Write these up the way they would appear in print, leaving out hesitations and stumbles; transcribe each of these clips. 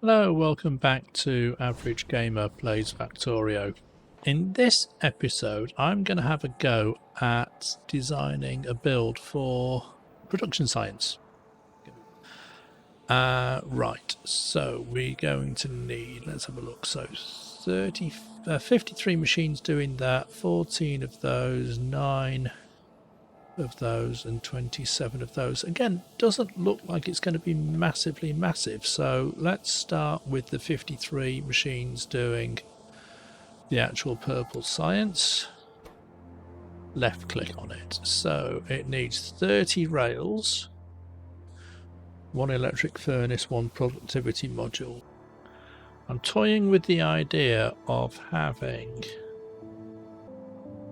Hello, welcome back to Average Gamer Plays Factorio. In this episode, I'm going to have a go at designing a build for production science. Right, so we're going to need, let's have a look, so 53 machines doing that, 14 of those, 9 of those and 27 of those. Again, doesn't look like it's going to be massively massive, so let's start with the 53 machines doing the actual purple science. Left click on it. So it needs 30 rails, 1 electric furnace, 1 productivity module. I'm toying with the idea of having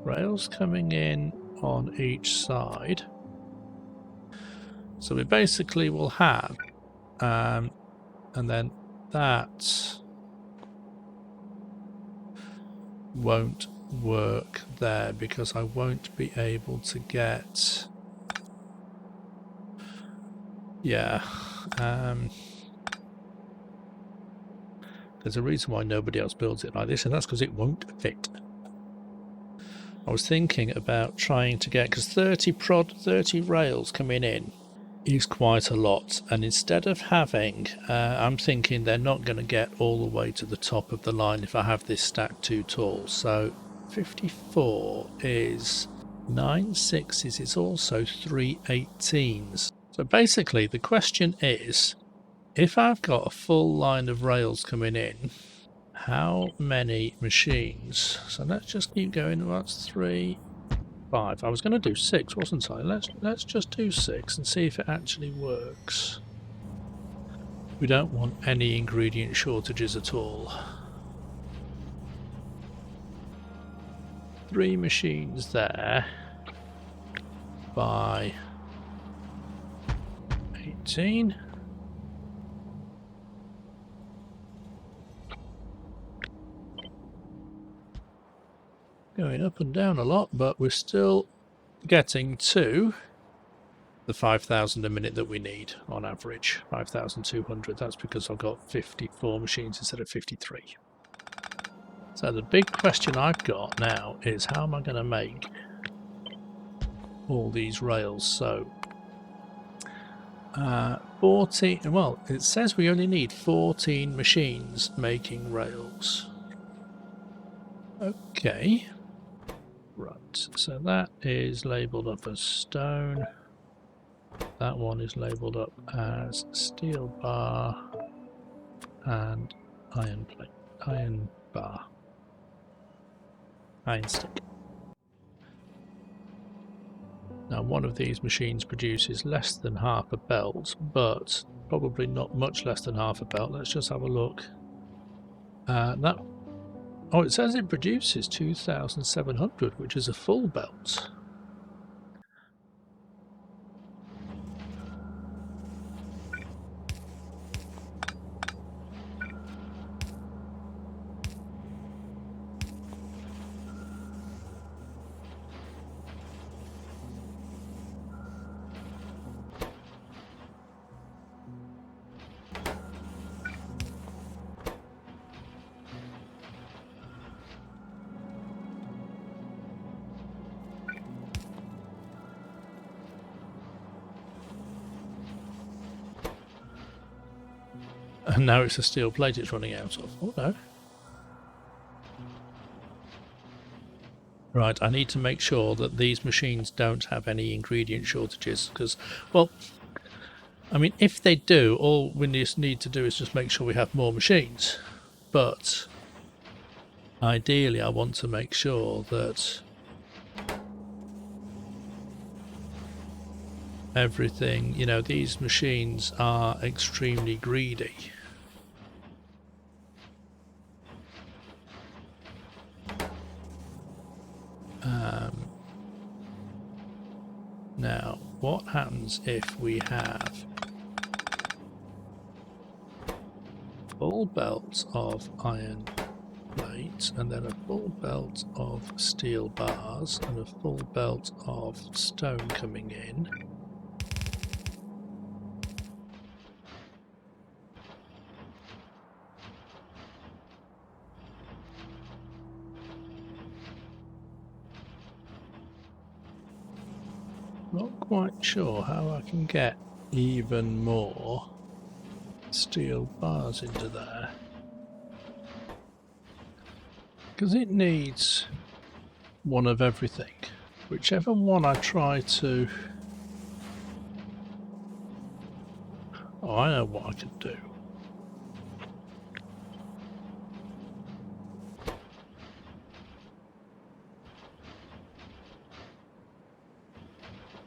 rails coming in on each side, so we basically will have and then that won't work there because I won't be able to get there's a reason why nobody else builds it like this, and that's because it won't fit. I was thinking about trying to get, because 30 rails coming in is quite a lot, and instead of having, I'm thinking they're not going to get all the way to the top of the line if I have this stacked too tall. So 54 is 9 6s, it's also 3 18s. So basically the question is, if I've got a full line of rails coming in, how many machines? So let's just keep going. That's 3, 5. I was going to do 6, wasn't I? Let's just do 6 and see if it actually works. We don't want any ingredient shortages at all. 3 machines there by 18. Going up and down a lot, but we're still getting to the 5,000 a minute that we need on average. 5,200. That's because I've got 54 machines instead of 53. So the big question I've got now is, how am I going to make all these rails? So 14, well, it says we only need 14 machines making rails. Okay. Right, so that is labelled up as stone. That one is labelled up as steel bar and iron plate, iron bar, iron stick. Now one of these machines produces less than half a belt, but probably not much less than half a belt. Let's just have a look. Oh, it says it produces 2,700, which is a full belt. And now it's a steel plate it's running out of. Oh no. Right, I need to make sure that these machines don't have any ingredient shortages, because, well, I mean, if they do, all we just need to do is just make sure we have more machines. But ideally I want to make sure that everything, you know, these machines are extremely greedy. Now, what happens if we have full belt of iron plate and then a full belt of steel bars and a full belt of stone coming in? Not quite sure how I can get even more steel bars into there. Because it needs one of everything. Whichever one I try to... Oh, I know what I could do.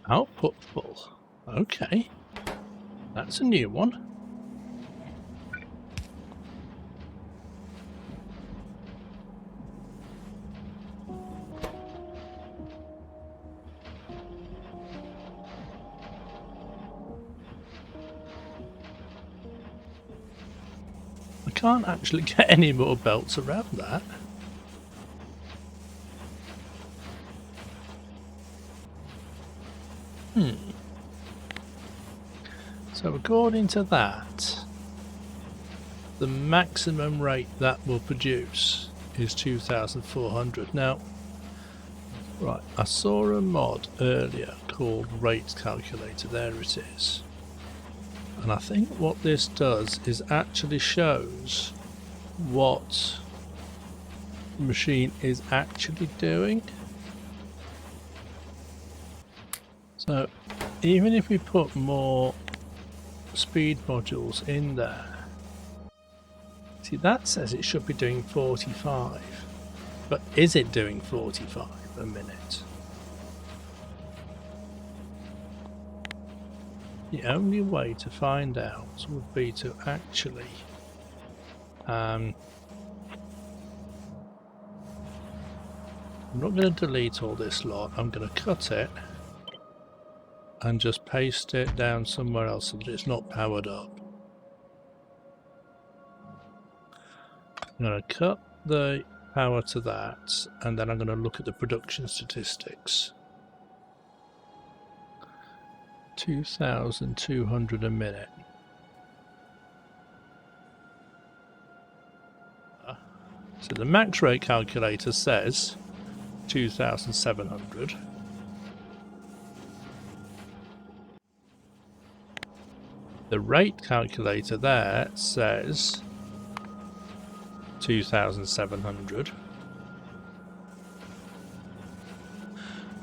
Output full. Okay. That's a new one. I can't actually get any more belts around that. So according to that, the maximum rate that will produce is 2,400. Now, right, I saw a mod earlier called Rate Calculator. There it is. And I think what this does is actually shows what the machine is actually doing. So even if we put more speed modules in there, see, that says it should be doing 45, but is it doing 45 a minute? The only way to find out would be to actually I'm not going to delete all this lot, I'm going to cut it and just paste it down somewhere else so that it's not powered up. I'm going to cut the power to that, and then I'm going to look at the production statistics. 2,200 a minute. So the max rate calculator says 2,700. The rate calculator there says 2,700.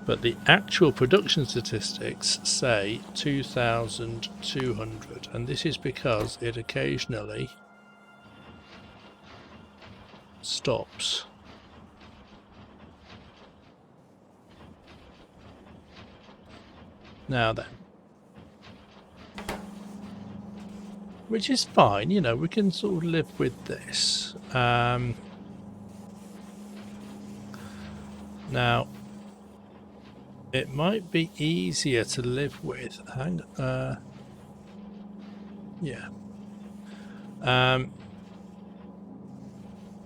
But the actual production statistics say 2,200, and this is because it occasionally stops. Now then, which is fine, you know, we can sort of live with this. Now, it might be easier to live with. Yeah.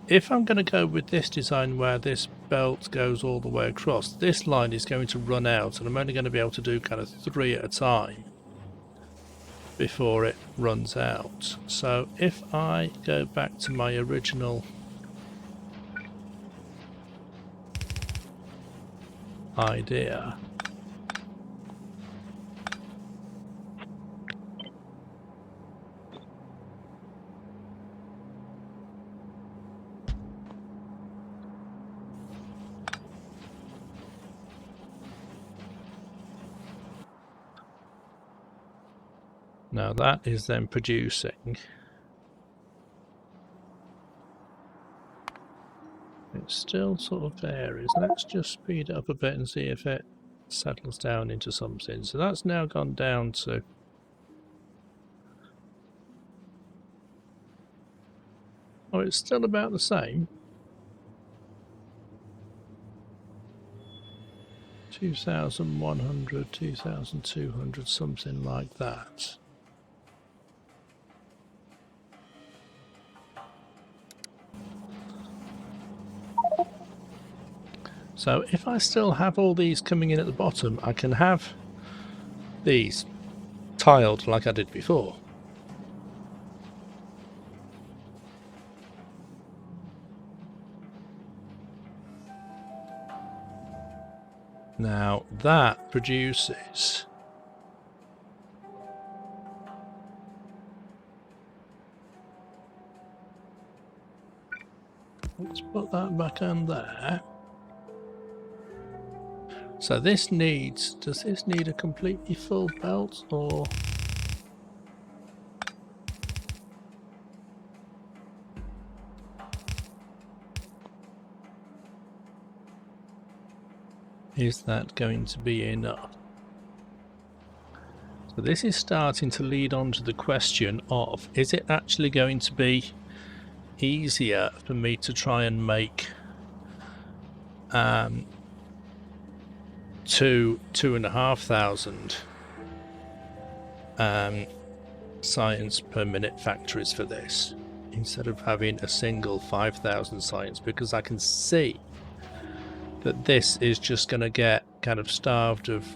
If I'm going to go with this design where this belt goes all the way across, this line is going to run out, and I'm only going to be able to do kind of 3 at a time before it runs out. So if I go back to my original idea, now that is then producing, it still sort of varies. Let's just speed it up a bit and see if it settles down into something. So that's now gone down to, oh, it's still about the same. 2,100, 2,200, something like that. So if I still have all these coming in at the bottom, I can have these tiled like I did before. Now that produces... Let's put that back on there. So this needs... Does this need a completely full belt or... Is that going to be enough? So this is starting to lead on to the question of, is it actually going to be easier for me to try and make 2,500 science per minute factories for this, instead of having a single 5,000 science, because I can see that this is just going to get kind of starved of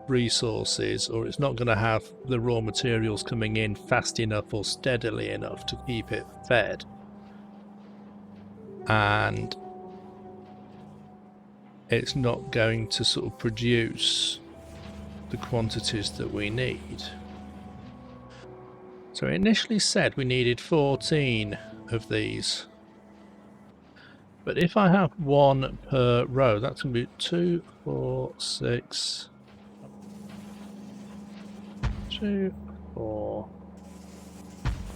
resources, or it's not going to have the raw materials coming in fast enough or steadily enough to keep it fed, and it's not going to sort of produce the quantities that we need. So it initially said we needed 14 of these, but if I have one per row, that's going to be 2, 4, 6, 2, 4,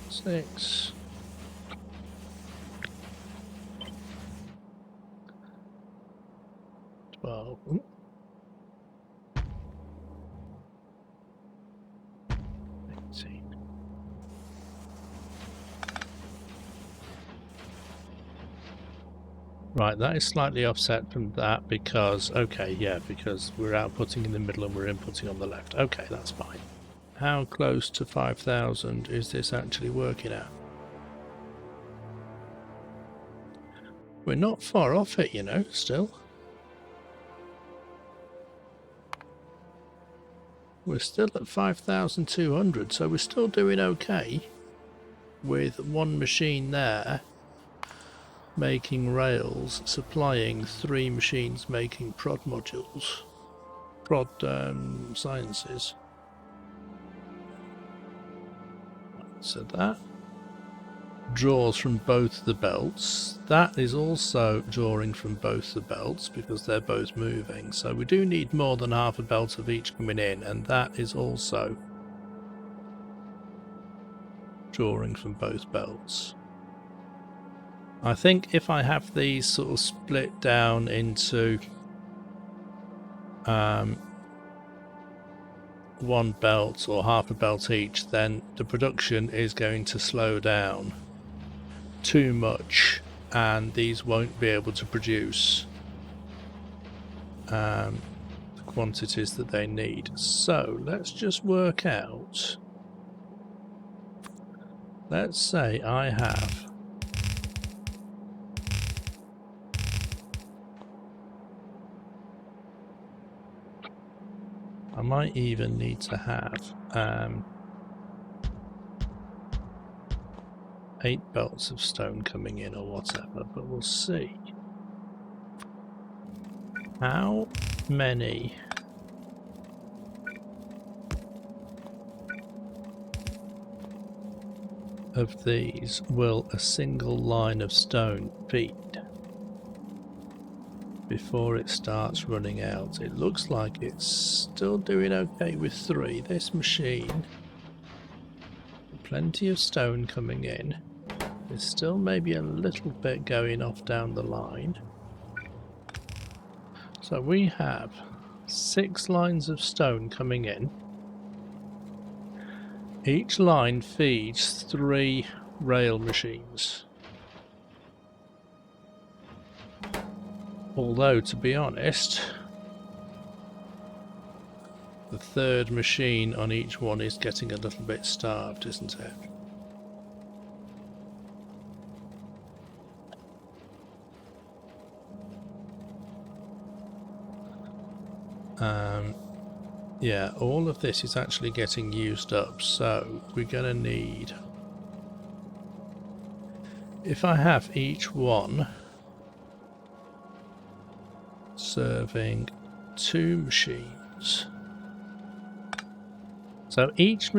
6, 12, 18. Right, that is slightly offset from that because, okay, yeah, because we're outputting in the middle and we're inputting on the left. Okay, that's fine. How close to 5,000 is this actually working at? We're not far off it, you know, still. We're still at 5,200, so we're still doing okay with one machine there making rails, supplying 3 machines making prod modules, prod sciences. So that draws from both the belts. That is also drawing from both the belts because they're both moving. So we do need more than half a belt of each coming in, and that is also drawing from both belts. I think if I have these sort of split down into one belt or half a belt each, then the production is going to slow down too much and these won't be able to produce the quantities that they need. So let's just work out, let's say I have I might even need to have 8 belts of stone coming in or whatever, but we'll see. How many of these will a single line of stone feed before it starts running out? It looks like it's still doing okay with 3. This machine, plenty of stone coming in. There's still maybe a little bit going off down the line. So we have 6 lines of stone coming in. Each line feeds 3 rail machines. Although, to be honest, the 3rd machine on each one is getting a little bit starved, isn't it? Yeah, all of this is actually getting used up, so we're going to need... If I have each one serving 2 machines. So each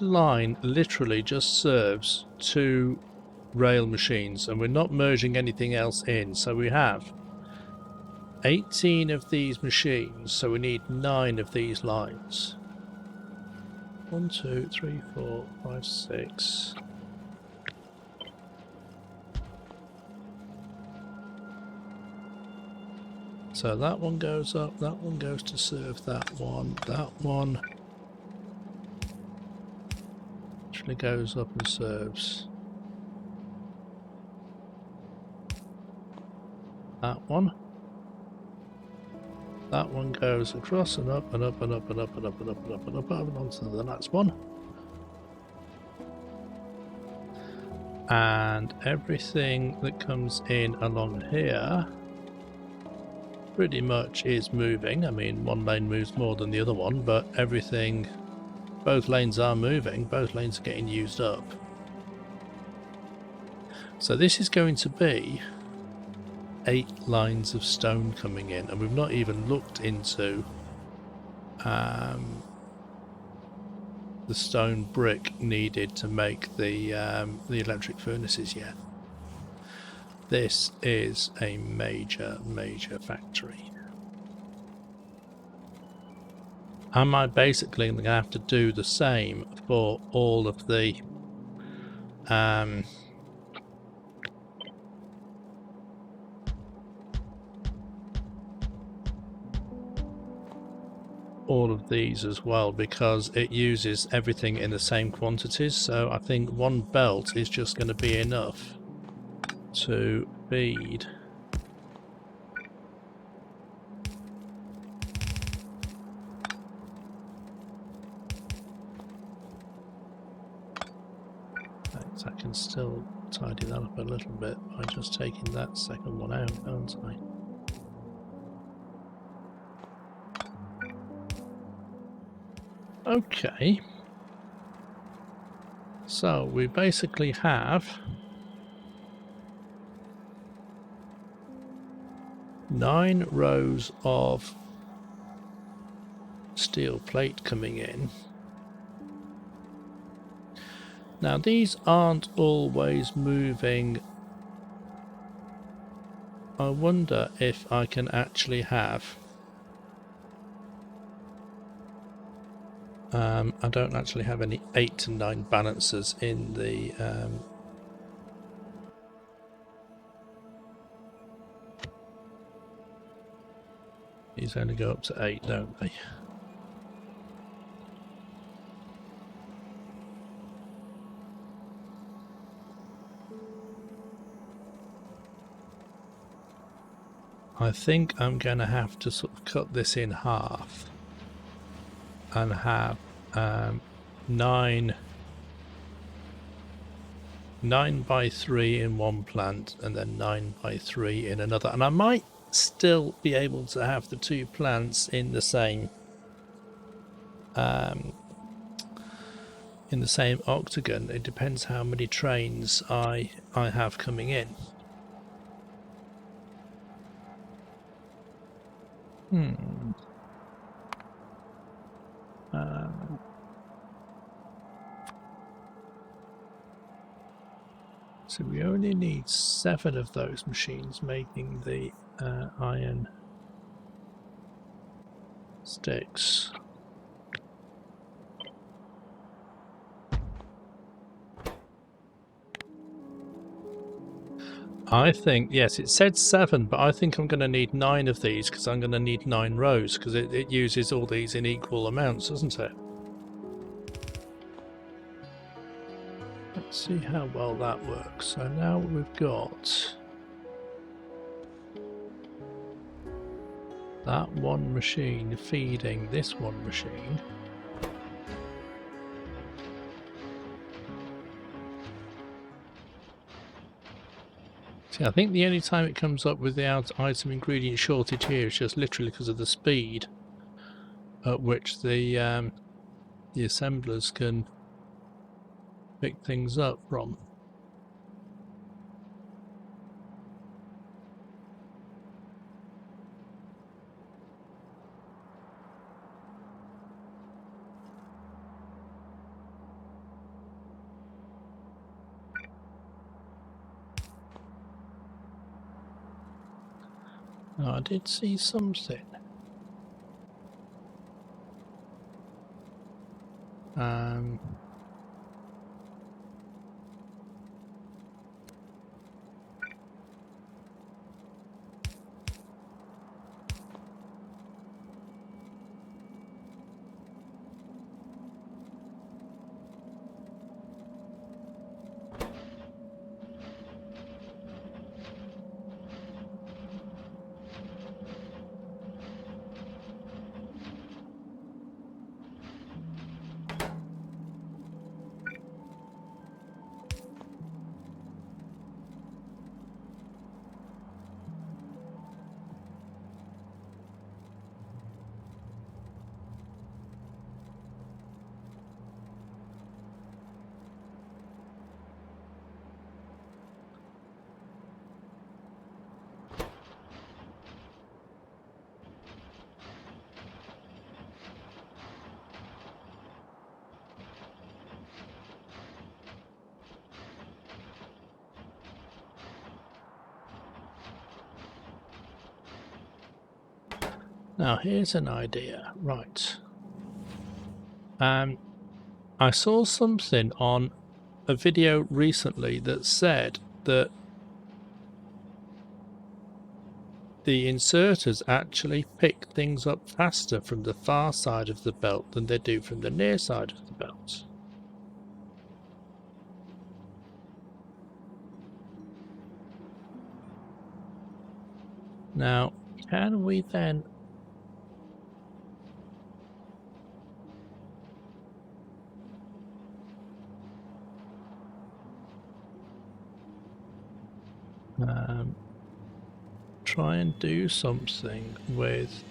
line literally just serves 2 rail machines, and we're not merging anything else in. So we have 18 of these machines, so we need 9 of these lines. 1, 2, 3, 4, 5, 6. So that one goes up, that one goes to serve that one actually goes up and serves that one. That one goes across and up and up and up and up and up and up and up and up and onto the next one. And everything that comes in along here pretty much is moving. I mean, one lane moves more than the other one, but everything, both lanes are moving, both lanes are getting used up. So this is going to be 8 lines of stone coming in, and we've not even looked into the stone brick needed to make the electric furnaces yet. This is a major factory. Am I basically going to have to do the same for all of the these as well, because it uses everything in the same quantities? So I think one belt is just going to be enough to feed I can still tidy that up a little bit by just taking that second one out, can't I? Okay, so we basically have 9 rows of steel plate coming in. Now these aren't always moving. I wonder if I can actually have I don't actually have any 8 to 9 balancers in the these only go up to 8, don't they? I think I'm going to have to sort of cut this in half and have 9 by 3 in one plant and then 9 by 3 in another, and I might still be able to have the 2 plants in the same octagon. It depends how many trains I have coming in. So we only need 7 of those machines making the iron sticks. I think, yes, it said 7, but I think I'm going to need 9 of these, because I'm going to need 9 rows, because it uses all these in equal amounts, doesn't it? Let's see how well that works. So now we've got that one machine feeding this one machine. See, I think the only time it comes up with the item ingredient shortage here is just literally because of the speed at which the assemblers can pick things up from. Oh, I did see something. Now here's an idea, right? I saw something on a video recently that said that the inserters actually pick things up faster from the far side of the belt than they do from the near side of the belt. Now, can we then try and do something with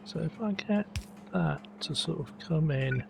so if I get that to sort of come in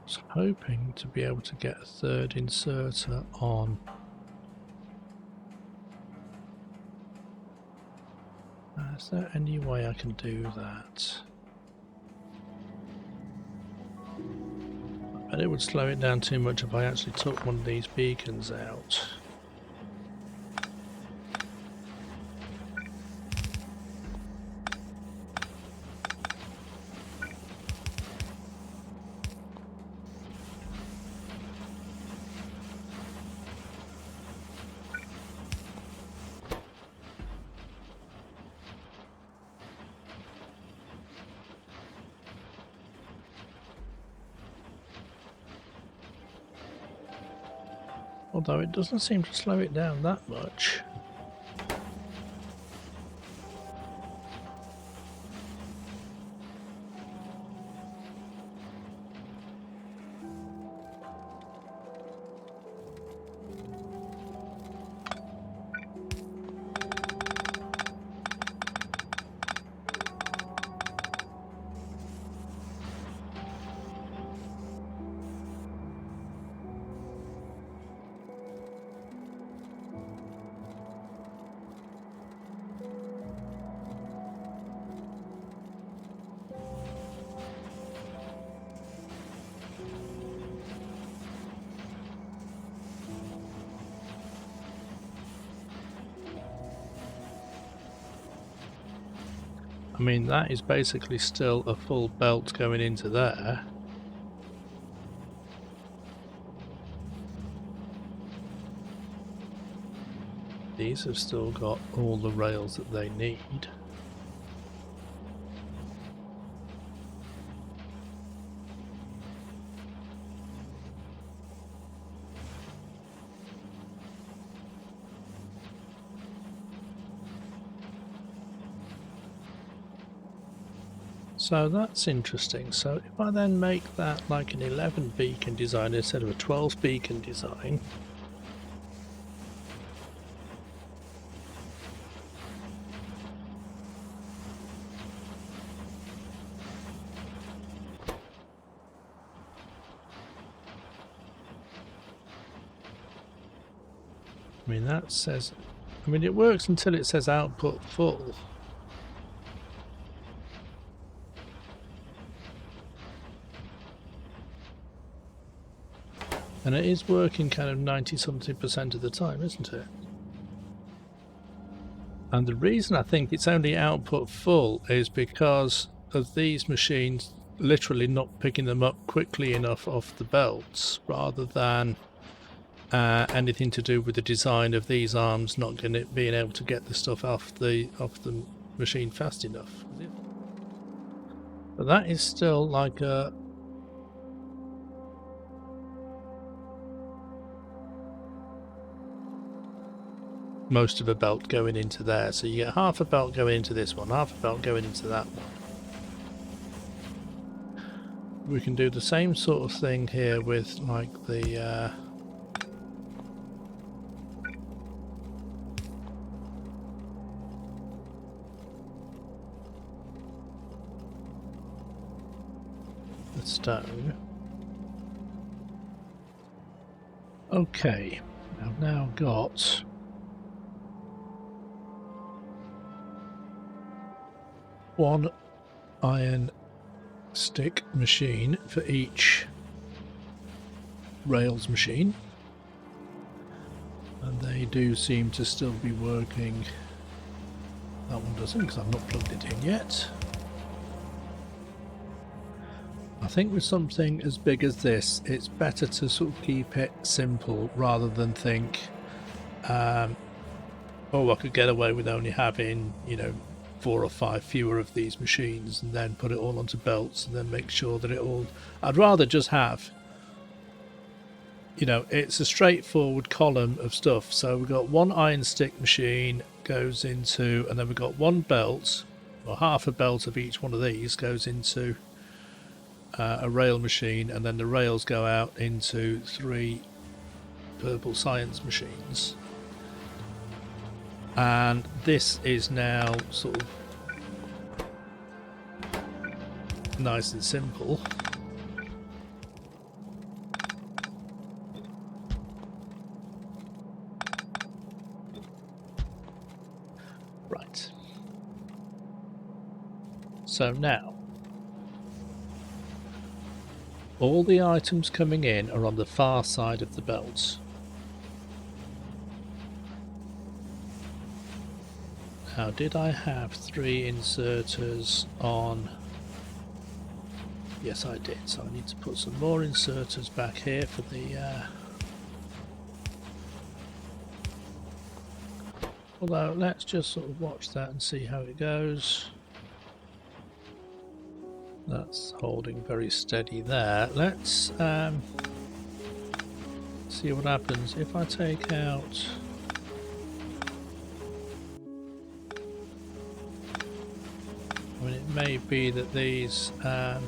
I was hoping to be able to get a third inserter on. Is there any way I can do that? I bet it would slow it down too much if I actually took one of these beacons out. Although it doesn't seem to slow it down that much. I mean, that is basically still a full belt going into there. These have still got all the rails that they need. So that's interesting. So if I then make that like an 11 beacon design instead of a 12 beacon design, I mean that says, I mean it works until it says output full. And it is working kind of 90-something% of the time, isn't it? And the reason I think it's only output full is because of these machines literally not picking them up quickly enough off the belts, rather than anything to do with the design of these arms not being able to get the stuff off the machine fast enough. But that is still like a most of a belt going into there, so you get half a belt going into this one, half a belt going into that one. We can do the same sort of thing here with like the stone. Okay, I've now got one iron stick machine for each rails machine, and they do seem to still be working. That one doesn't, because I've not plugged it in yet. I think with something as big as this, it's better to sort of keep it simple rather than think, oh, I could get away with only having, you know, 4 or 5 fewer of these machines, and then put it all onto belts and then make sure that it all... I'd rather just have, you know, it's a straightforward column of stuff. So we've got one iron stick machine goes into, and then we've got one belt, or half a belt of each one of these goes into a rail machine, and then the rails go out into 3 purple science machines. And this is now sort of nice and simple. Right. So now, all the items coming in are on the far side of the belts. Now, did I have 3 inserters on? Yes, I did. So I need to put some more inserters back here for the... Although, let's just sort of watch that and see how it goes. That's holding very steady there. Let's see what happens if I take out... I mean, it may be that these, there's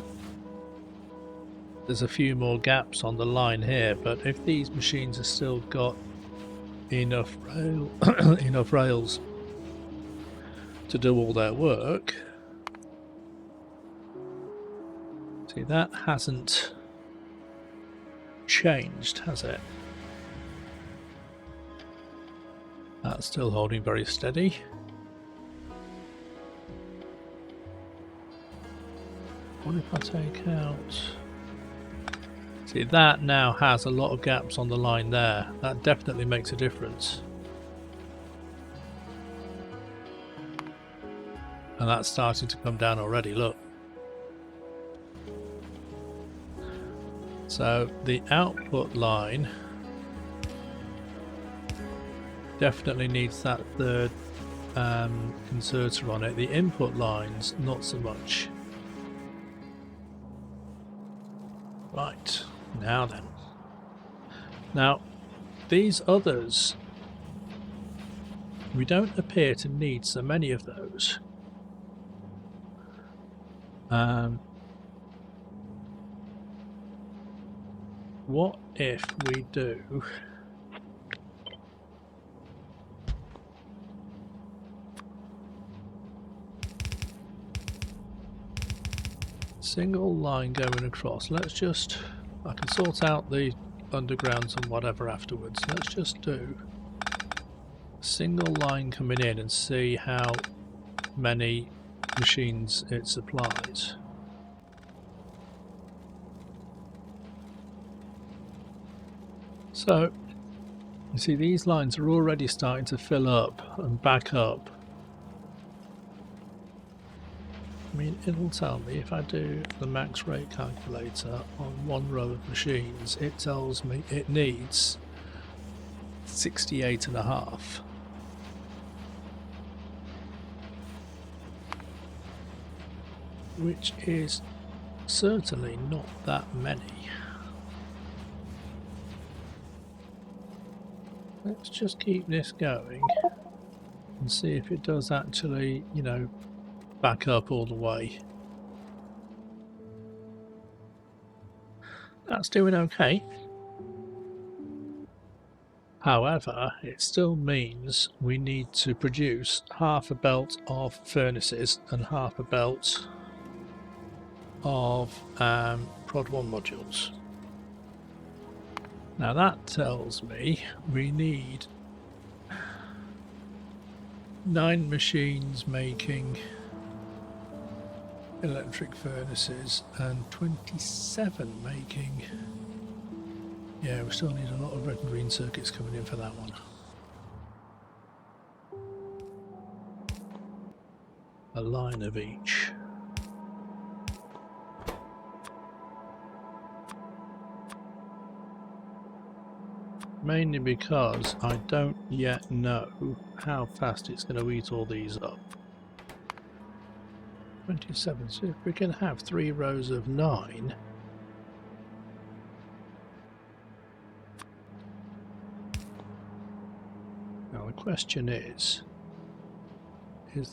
a few more gaps on the line here, but if these machines have still got enough enough rails to do all their work, see, that hasn't changed, has it? That's still holding very steady. What if I take out... See, that now has a lot of gaps on the line there. That definitely makes a difference. And that's starting to come down already, look. So the output line definitely needs that 3rd converter on it. The input lines, not so much. Right, now then. Now, these others, we don't appear to need so many of those. What if we do single line going across? Let's just, I can sort out the undergrounds and whatever afterwards. Let's just do a single line coming in and see how many machines it supplies. So, you see these lines are already starting to fill up and back up. I mean, it'll tell me if I do the max rate calculator on one row of machines, it tells me it needs 68.5. Which is certainly not that many. Let's just keep this going and see if it does actually, you know, back up all the way. That's doing okay. However, it still means we need to produce half a belt of furnaces and half a belt of Prod 1 modules. Now that tells me we need 9 machines making electric furnaces and 27 making... Yeah, we still need a lot of red and green circuits coming in for that one. A line of each. Mainly because I don't yet know how fast it's going to eat all these up. 27, so if we can have 3 rows of 9... Now the question is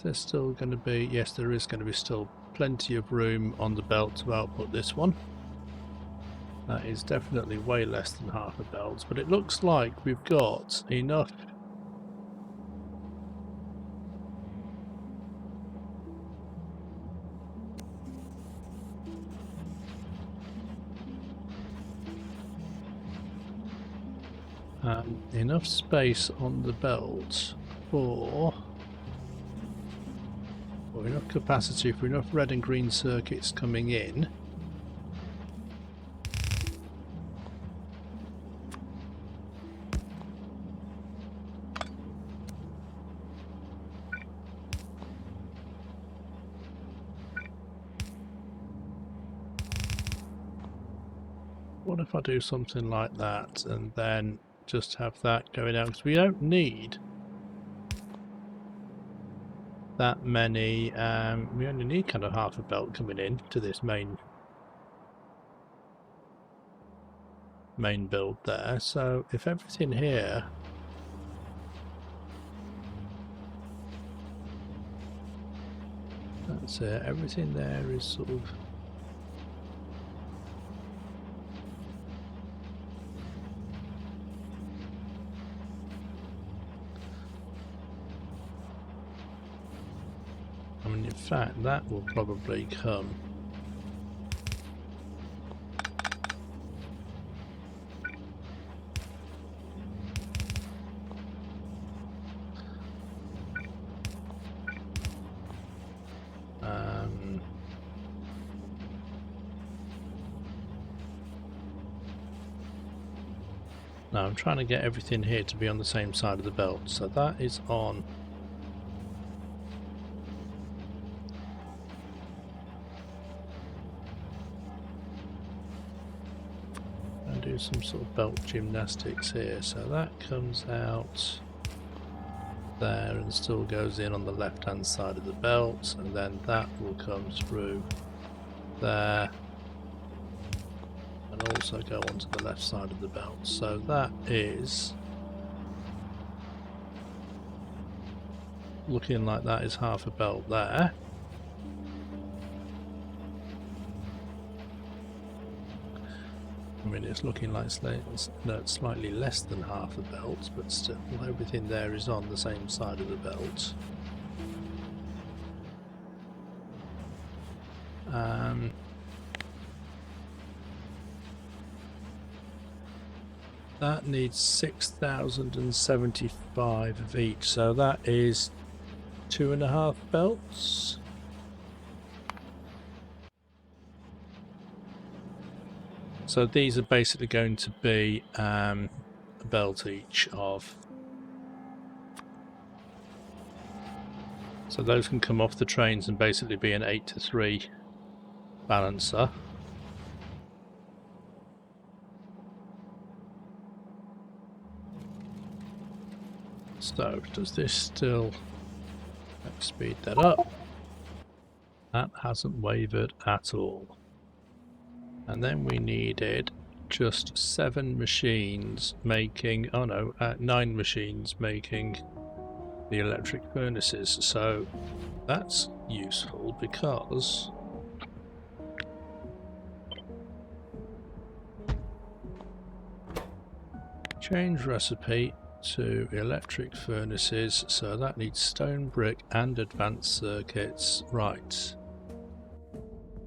there still going to be... Yes, there is going to be still plenty of room on the belt to output this one. That is definitely way less than half a belt, but it looks like we've got enough enough space on the belt for, or enough capacity for enough red and green circuits coming in. What if I do something like that and then just have that going out? Because we don't need that many, we only need kind of half a belt coming in to this main build there. So if everything here that's it, everything there is sort of in fact, that will probably come now I'm trying to get everything here to be on the same side of the belt, so that is on. Do some sort of belt gymnastics here, so that comes out there and still goes in on the left hand side of the belt, and then that will come through there and also go onto the left side of the belt. So that is looking like that is half a belt there. mean, it's looking like slightly less than half a belt, but still everything there is on the same side of the belt. That needs 6,075 of each, so that is 2.5 belts. So these are basically going to be a belt each of. So those can come off the trains and basically be an 8-to-3 balancer. So does this still, let's speed that up. That hasn't wavered at all. And then we needed just 7 machines making, 9 machines making the electric furnaces. So that's useful because change recipe to electric furnaces, so that needs stone brick and advanced circuits. Right,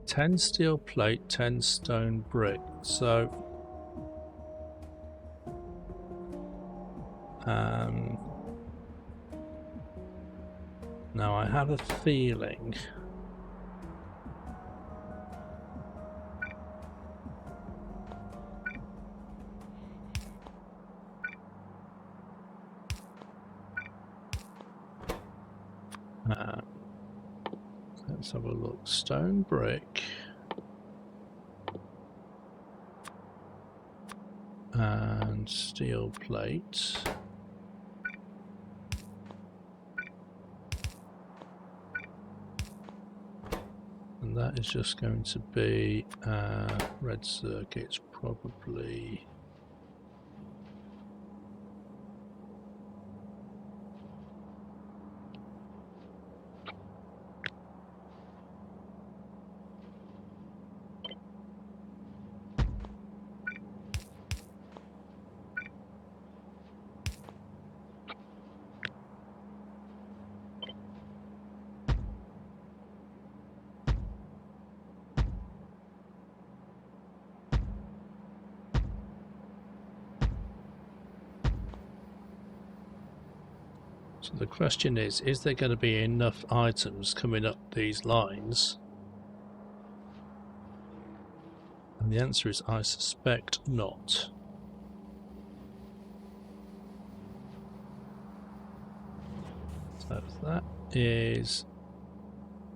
10 steel plate, 10 stone brick. So now I have a feeling let's have a look. Stone brick and steel plate. And that is just going to be red circuits, probably. So the question is there going to be enough items coming up these lines? And the answer is I suspect not. So that is,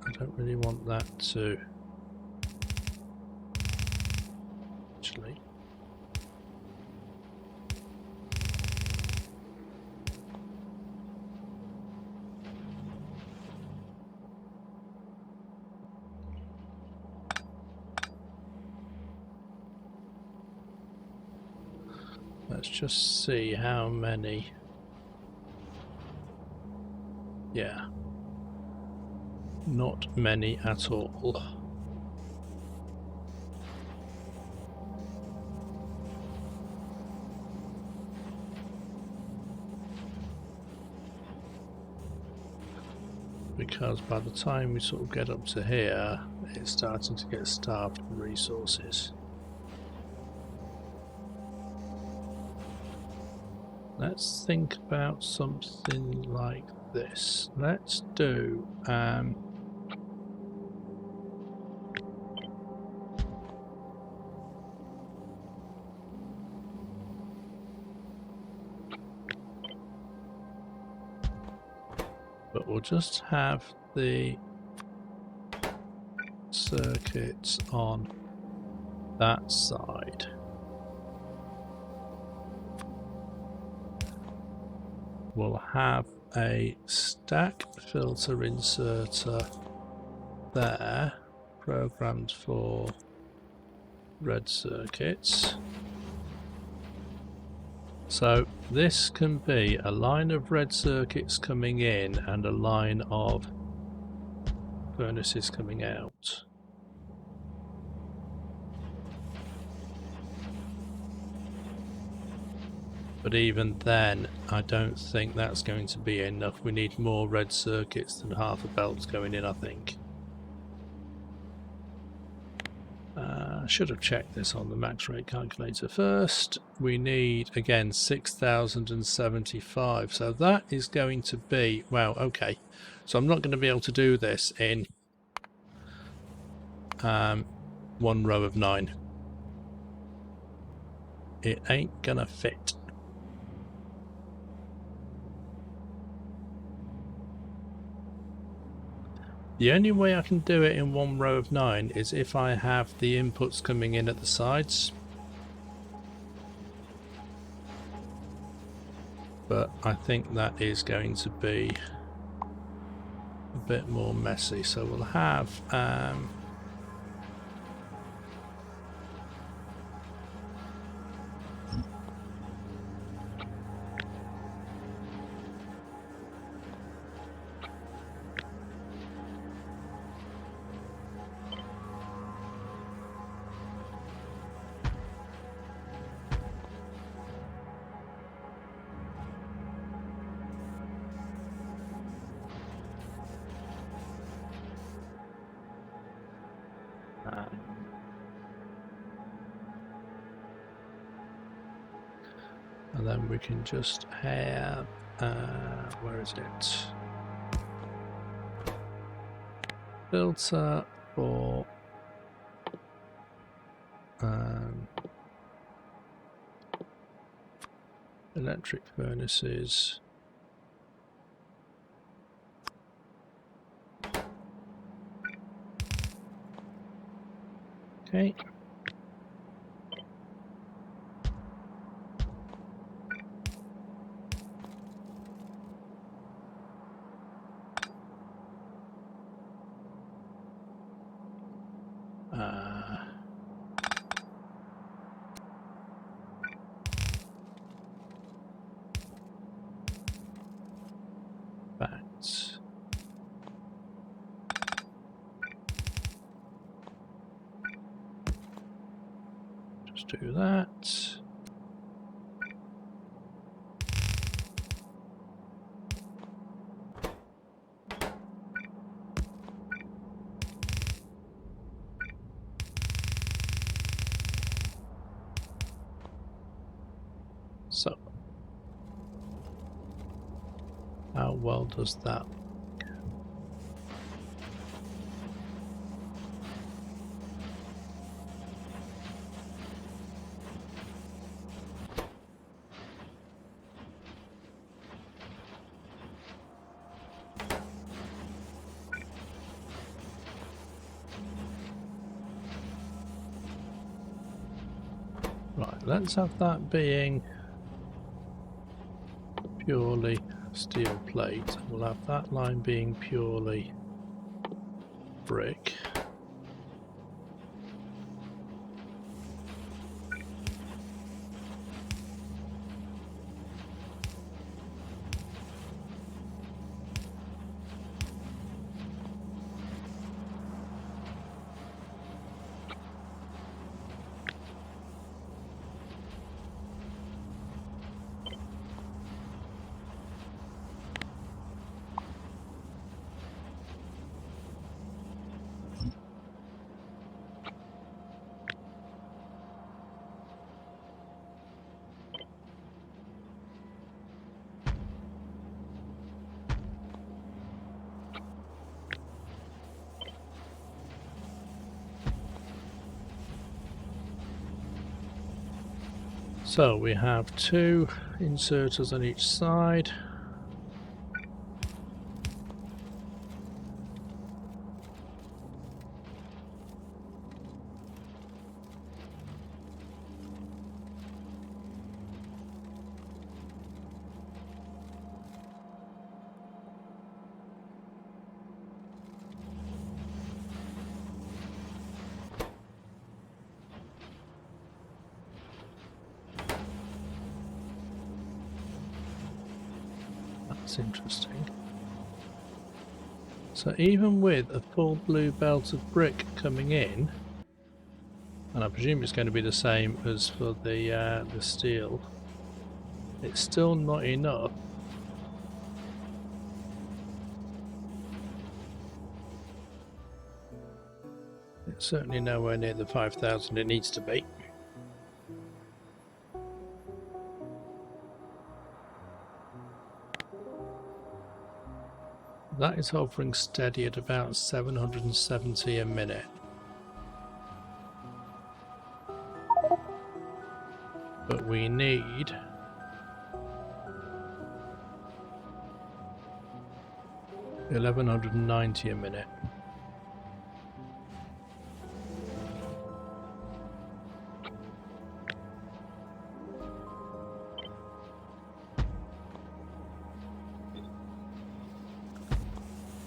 I don't really want that to actually. Let's just see how many. Yeah, not many at all. Because by the time we sort of get up to here, it's starting to get starved for resources. Let's think about something like this. Let's do but we'll just have the circuits on that side. We'll have a stack filter inserter there, programmed for red circuits. So this can be a line of red circuits coming in and a line of furnaces coming out. But even then, I don't think that's going to be enough. We need more red circuits than half a belt's going in, I think. I should have checked this on the max rate calculator first. We need, again, 6,075. So that is going to be, wow, okay. So I'm not going to be able to do this in one row of 9. It ain't gonna fit. The only way I can do it in one row of 9 is if I have the inputs coming in at the sides. But I think that is going to be a bit more messy. So we'll have and then we can just have, where is it? Filter for electric furnaces. Okay. Facts. Just do that. So, how well does that work? Right, let's have that being purely steel plate. We'll have that line being purely brick. So we have 2 inserters on each side. That's interesting. So even with a full blue belt of brick coming in, and I presume it's going to be the same as for the steel, It's still not enough. It's certainly nowhere near the 5,000 it needs to be. That is hovering steady at about 770 a minute. But we need 1190 a minute.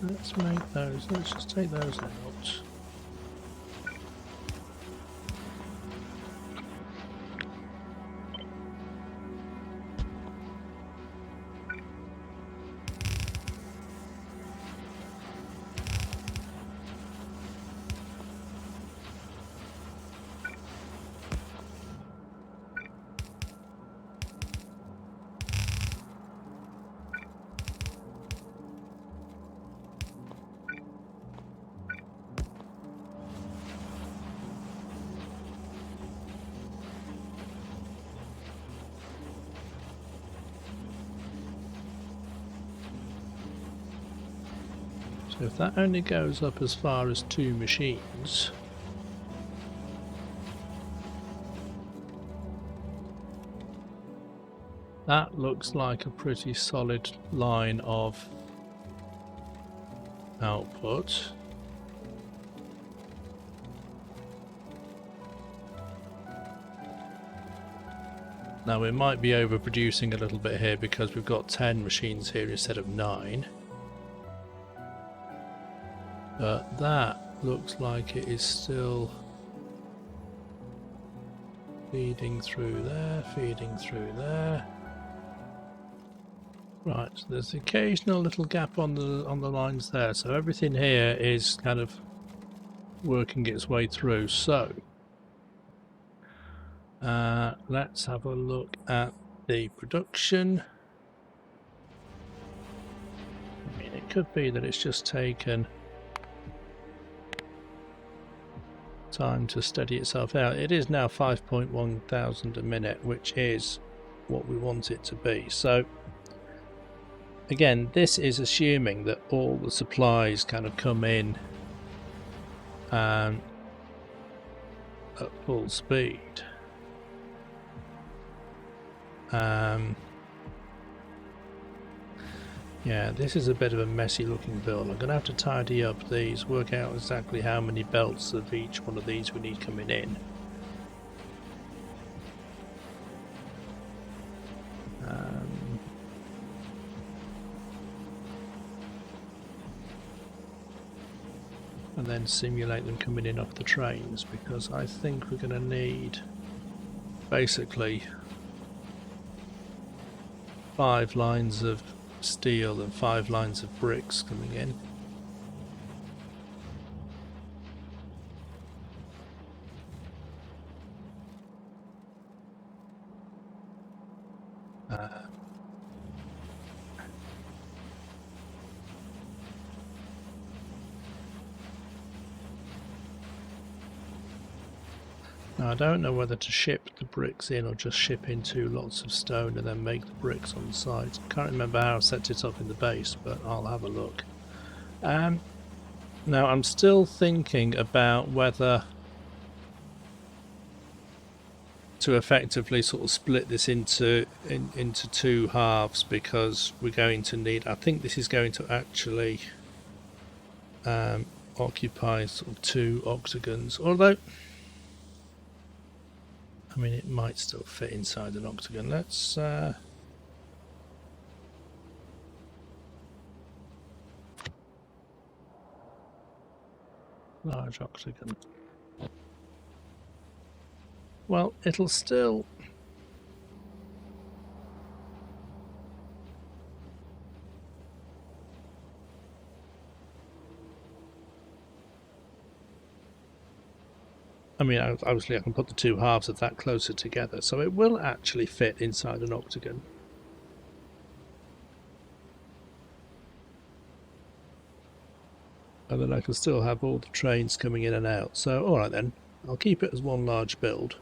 Let's make those, let's just take those out. So if that only goes up as far as 2 machines, that looks like a pretty solid line of output. Now we might be overproducing a little bit here because we've got 10 machines here instead of 9. But that looks like it is still feeding through there, feeding through there. Right, so there's an occasional little gap on the lines there, so everything here is kind of working its way through. So let's have a look at the production. I mean, it could be that it's just taken time to steady itself out. It is now 5.1 thousand a minute, which is what we want it to be. So again, this is assuming that all the supplies kind of come in at full speed. Yeah, this is a bit of a messy looking build. I'm going to have to tidy up these, work out exactly how many belts of each one of these we need coming in. And then simulate them coming in off the trains, because I think we're going to need basically 5 lines of steel and 5 lines of bricks coming in. Now I don't know whether to ship the bricks in or just ship in 2 lots of stone and then make the bricks on site. I can't remember how I set it up in the base, but I'll have a look. Now I'm still thinking about whether to effectively sort of split this into 2 halves, because we're going to need, I think this is going to actually occupy sort of 2 octagons, although I mean, it might still fit inside an octagon. Let's large octagon. Well, it'll still I mean, obviously I can put the 2 halves of that closer together, so it will actually fit inside an octagon. and then I can still have all the trains coming in and out. So alright then, I'll keep it as one large build.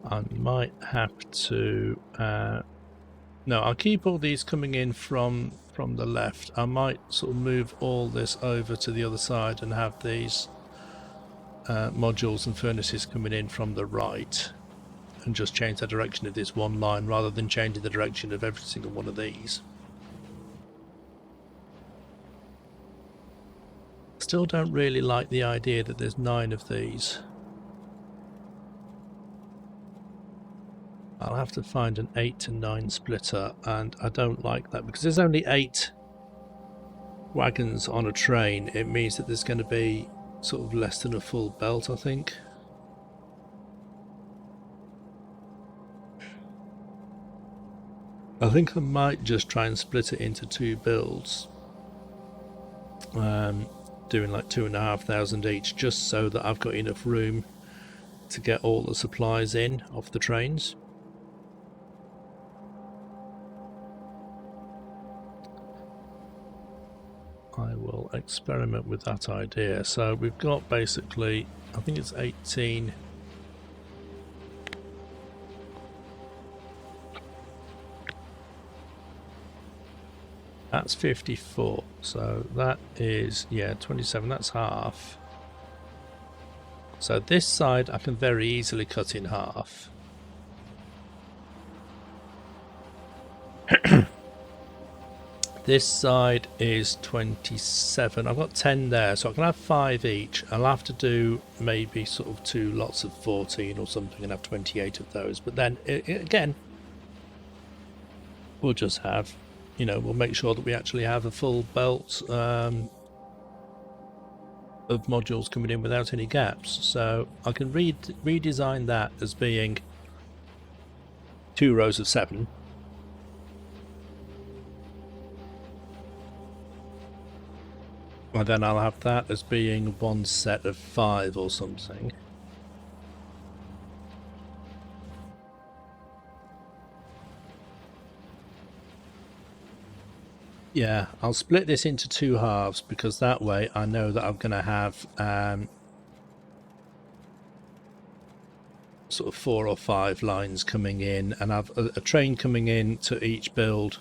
I might have to no, I'll keep all these coming in from the left. I might sort of move all this over to the other side and have these modules and furnaces coming in from the right, and just change the direction of this one line rather than changing the direction of every single one of these. Still don't really like the idea that there's 9 of these. I'll have to find an 8 to 9 splitter, and I don't like that because there's only 8 wagons on a train. It means that there's going to be sort of less than a full belt, I think. I think I might just try and split it into 2 builds, doing like 2,500 each, just so that I've got enough room to get all the supplies in off the trains. I will experiment with that idea. So we've got basically, I think it's 18. That's 54. So that is, yeah, 27. That's half. So this side I can very easily cut in half. This side is 27. I've got 10 there, so I can have 5 each. I'll have to do maybe sort of 2 lots of 14 or something and have 28 of those. But then, again, we'll just have, you know, we'll make sure that we actually have a full belt of modules coming in without any gaps. So I can redesign that as being 2 rows of 7. And then I'll have that as being 1 set of 5 or something. Yeah, I'll split this into 2 halves because that way I know that I'm going to have sort of 4 or 5 lines coming in, and have a train coming in to each build.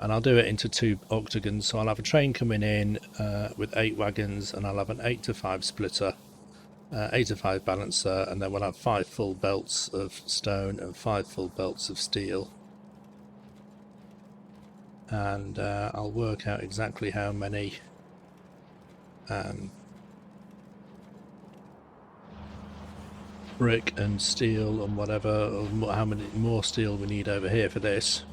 And I'll do it into 2 octagons, so I'll have a train coming in with 8 wagons, and I'll have an 8 to 5 splitter, 8 to 5 balancer, and then we'll have 5 full belts of stone and 5 full belts of steel. And I'll work out exactly how many brick and steel and whatever, or how many more steel we need over here for this.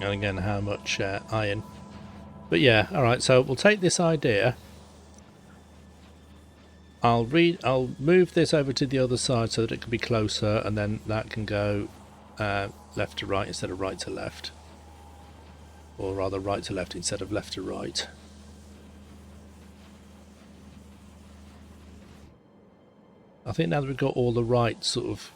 And again, how much iron. But yeah, alright, so we'll take this idea. I'll move this over to the other side so that it can be closer, and then that can go left to right instead of right to left. Or rather right to left instead of left to right. I think now that we've got all the right sort of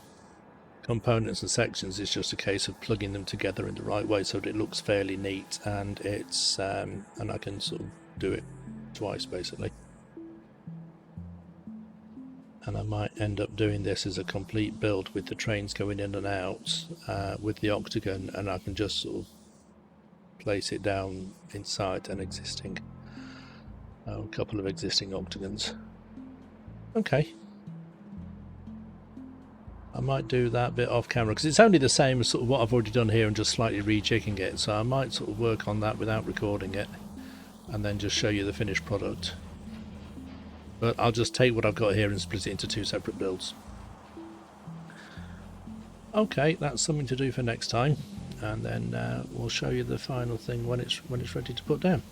components and sections, it's just a case of plugging them together in the right way so that it looks fairly neat, and it's and I can sort of do it twice basically. And I might end up doing this as a complete build with the trains going in and out with the octagon, and I can just sort of place it down inside an existing a couple of existing octagons. Okay, I might do that bit off camera because it's only the same as sort of what I've already done here and just slightly rejigging it, so I might sort of work on that without recording it and then just show you the finished product. But I'll just take what I've got here and split it into 2 separate builds. Okay, that's something to do for next time, and then we'll show you the final thing when it's ready to put down.